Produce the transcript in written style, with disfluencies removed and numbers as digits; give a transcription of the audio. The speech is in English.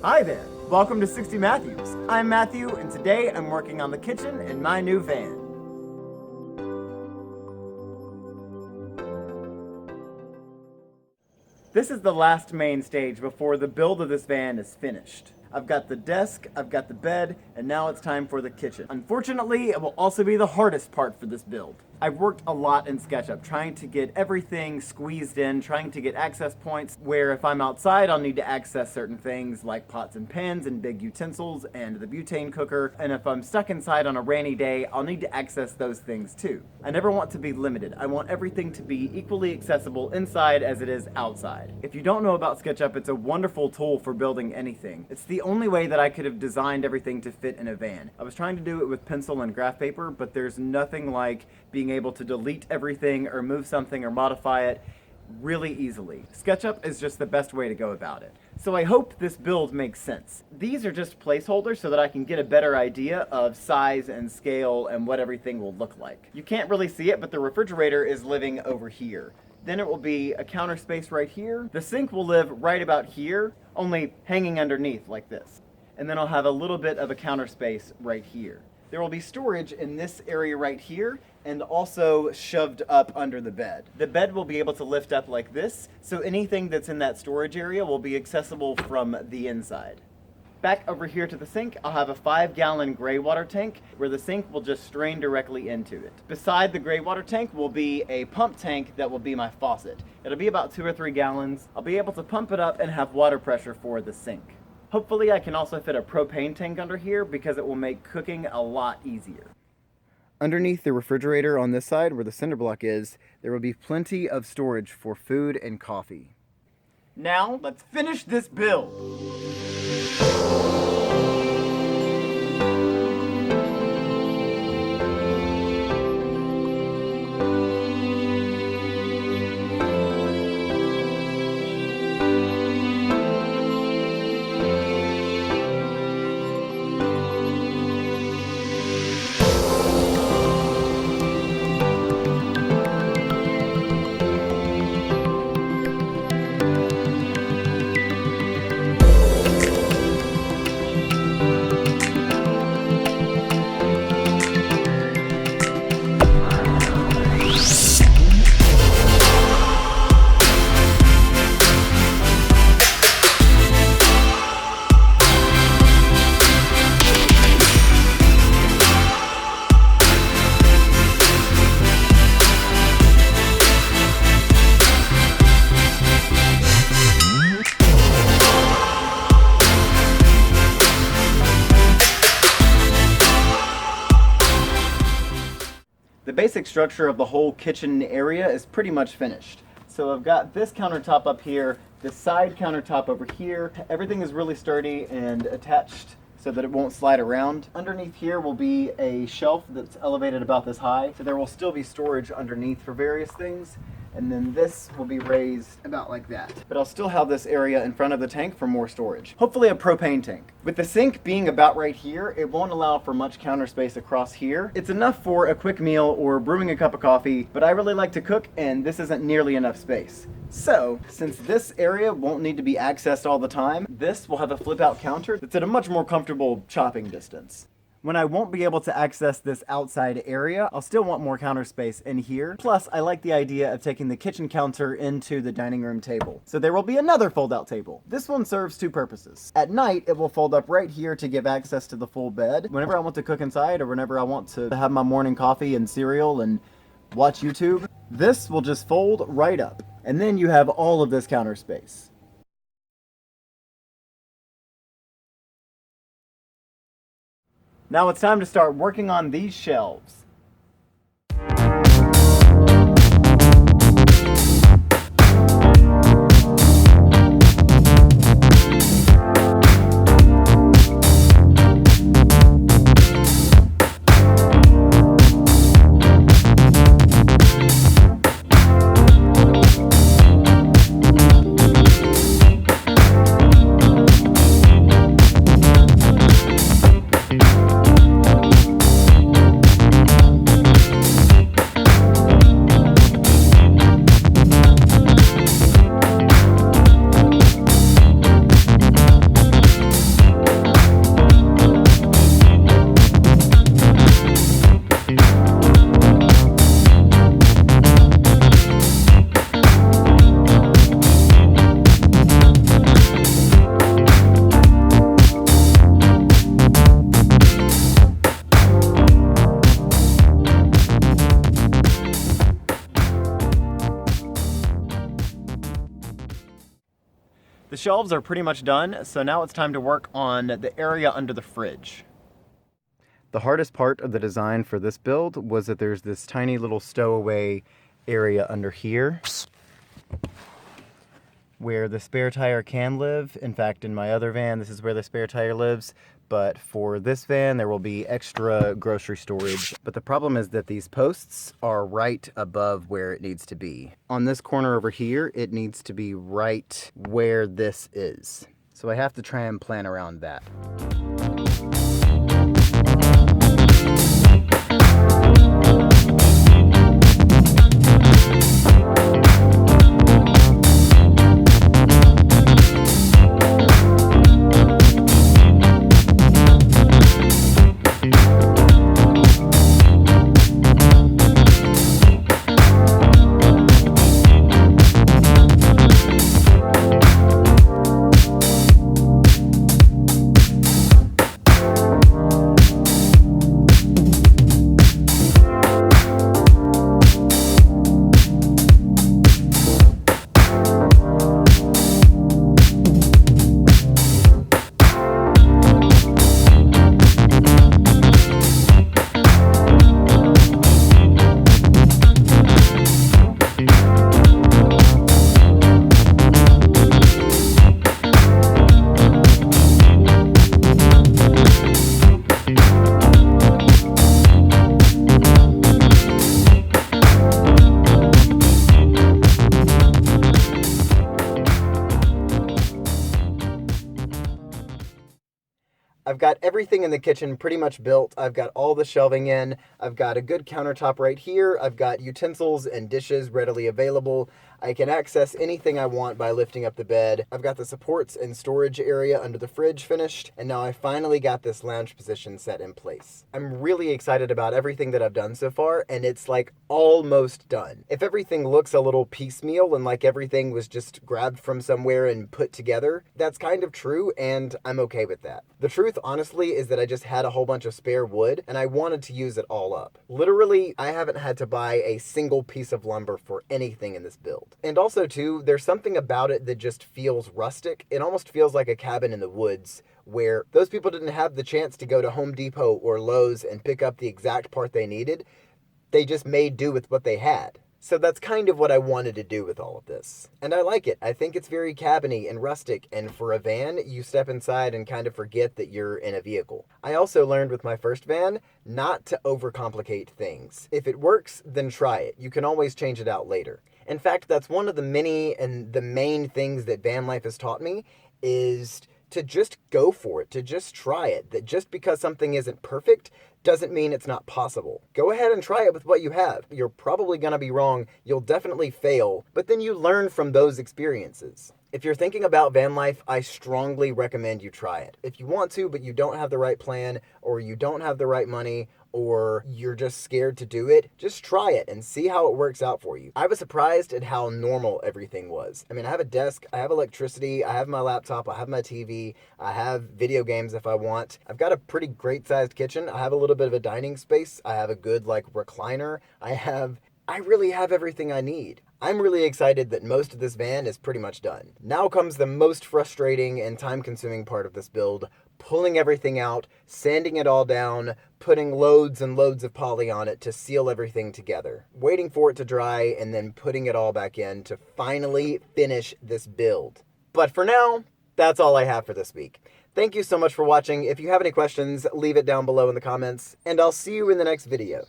Hi there, welcome to 60 Matthews. I'm Matthew, and today I'm working on the kitchen in my new van. This is the last main stage before the build of this van is finished. I've got the desk, I've got the bed, and now it's time for the kitchen. Unfortunately, it will also be the hardest part for this build. I've worked a lot in SketchUp, trying to get everything squeezed in, trying to get access points where if I'm outside, I'll need to access certain things like pots and pans and big utensils and the butane cooker. And if I'm stuck inside on a rainy day, I'll need to access those things too. I never want to be limited. I want everything to be equally accessible inside as it is outside. If you don't know about SketchUp, it's a wonderful tool for building anything. It's the only way that I could have designed everything to fit in a van. I was trying to do it with pencil and graph paper, but there's nothing like being able to delete everything or move something or modify it really easily. SketchUp is just the best way to go about it. So I hope this build makes sense. These are just placeholders so that I can get a better idea of size and scale and what everything will look like. You can't really see it, but the refrigerator is living over here. Then it will be a counter space right here. The sink will live right about here, only hanging underneath like this. And then I'll have a little bit of a counter space right here. There will be storage in this area right here and also shoved up under the bed. The bed will be able to lift up like this, so anything that's in that storage area will be accessible from the inside. Back over here to the sink, I'll have a 5-gallon gray water tank where the sink will just strain directly into it. Beside the gray water tank will be a pump tank that will be my faucet. It'll be about 2 or 3 gallons. I'll be able to pump it up and have water pressure for the sink. Hopefully I can also fit a propane tank under here because it will make cooking a lot easier. Underneath the refrigerator on this side where the cinder block is, there will be plenty of storage for food and coffee. Now, let's finish this build! The basic structure of the whole kitchen area is pretty much finished. So I've got this countertop up here, this side countertop over here. Everything is really sturdy and attached so that it won't slide around. Underneath here will be a shelf that's elevated about this high, so there will still be storage underneath for various things. And then this will be raised about like that. But I'll still have this area in front of the tank for more storage. Hopefully a propane tank. With the sink being about right here, it won't allow for much counter space across here. It's enough for a quick meal or brewing a cup of coffee, but I really like to cook and this isn't nearly enough space. So, since this area won't need to be accessed all the time, this will have a flip-out counter that's at a much more comfortable chopping distance. When I won't be able to access this outside area, I'll still want more counter space in here. Plus, I like the idea of taking the kitchen counter into the dining room table. So there will be another fold-out table. This one serves 2 purposes. At night, it will fold up right here to give access to the full bed. Whenever I want to cook inside or whenever I want to have my morning coffee and cereal and watch YouTube, this will just fold right up. And then you have all of this counter space. Now it's time to start working on these shelves. shelves are pretty much done, so now it's time to work on the area under the fridge. The hardest part of the design for this build was that there's this tiny little stowaway area under here where the spare tire can live. In fact, in my other van, this is where the spare tire lives. But for this van, there will be extra grocery storage. But the problem is that these posts are right above where it needs to be. On this corner over here, it needs to be right where this is. So I have to try and plan around that. I've got everything in the kitchen pretty much built. I've got all the shelving in. I've got a good countertop right here. I've got utensils and dishes readily available. I can access anything I want by lifting up the bed. I've got the supports and storage area under the fridge finished, and now I finally got this lounge position set in place. I'm really excited about everything that I've done so far, and it's like almost done. If everything looks a little piecemeal and like everything was just grabbed from somewhere and put together, that's kind of true, and I'm okay with that. The truth, honestly, is that I just had a whole bunch of spare wood, and I wanted to use it all up. Literally, I haven't had to buy a single piece of lumber for anything in this build. And also, too, there's something about it that just feels rustic. It almost feels like a cabin in the woods, where those people didn't have the chance to go to Home Depot or Lowe's and pick up the exact part they needed. They just made do with what they had. So that's kind of what I wanted to do with all of this. And I like it. I think it's very cabiny and rustic, and for a van, you step inside and kind of forget that you're in a vehicle. I also learned with my first van not to overcomplicate things. If it works, then try it. You can always change it out later. In fact, that's one of the many and the main things that van life has taught me, is to just go for it, to just try it. That just because something isn't perfect doesn't mean it's not possible. Go ahead and try it with what you have. You're probably gonna be wrong, you'll definitely fail, but then you learn from those experiences. If you're thinking about van life, I strongly recommend you try it. If you want to, but you don't have the right plan, or you don't have the right money, or you're just scared to do it, just try it and see how it works out for you. I was surprised at how normal everything was. I mean, I have a desk, I have electricity, I have my laptop, I have my TV, I have video games if I want. I've got a pretty great sized kitchen. I have a little bit of a dining space. I have a good recliner. I really have everything I need. I'm really excited that most of this van is pretty much done. Now comes the most frustrating and time-consuming part of this build, pulling everything out, sanding it all down, putting loads and loads of poly on it to seal everything together, waiting for it to dry, and then putting it all back in to finally finish this build. But for now, that's all I have for this week. Thank you so much for watching. If you have any questions, leave it down below in the comments, and I'll see you in the next video.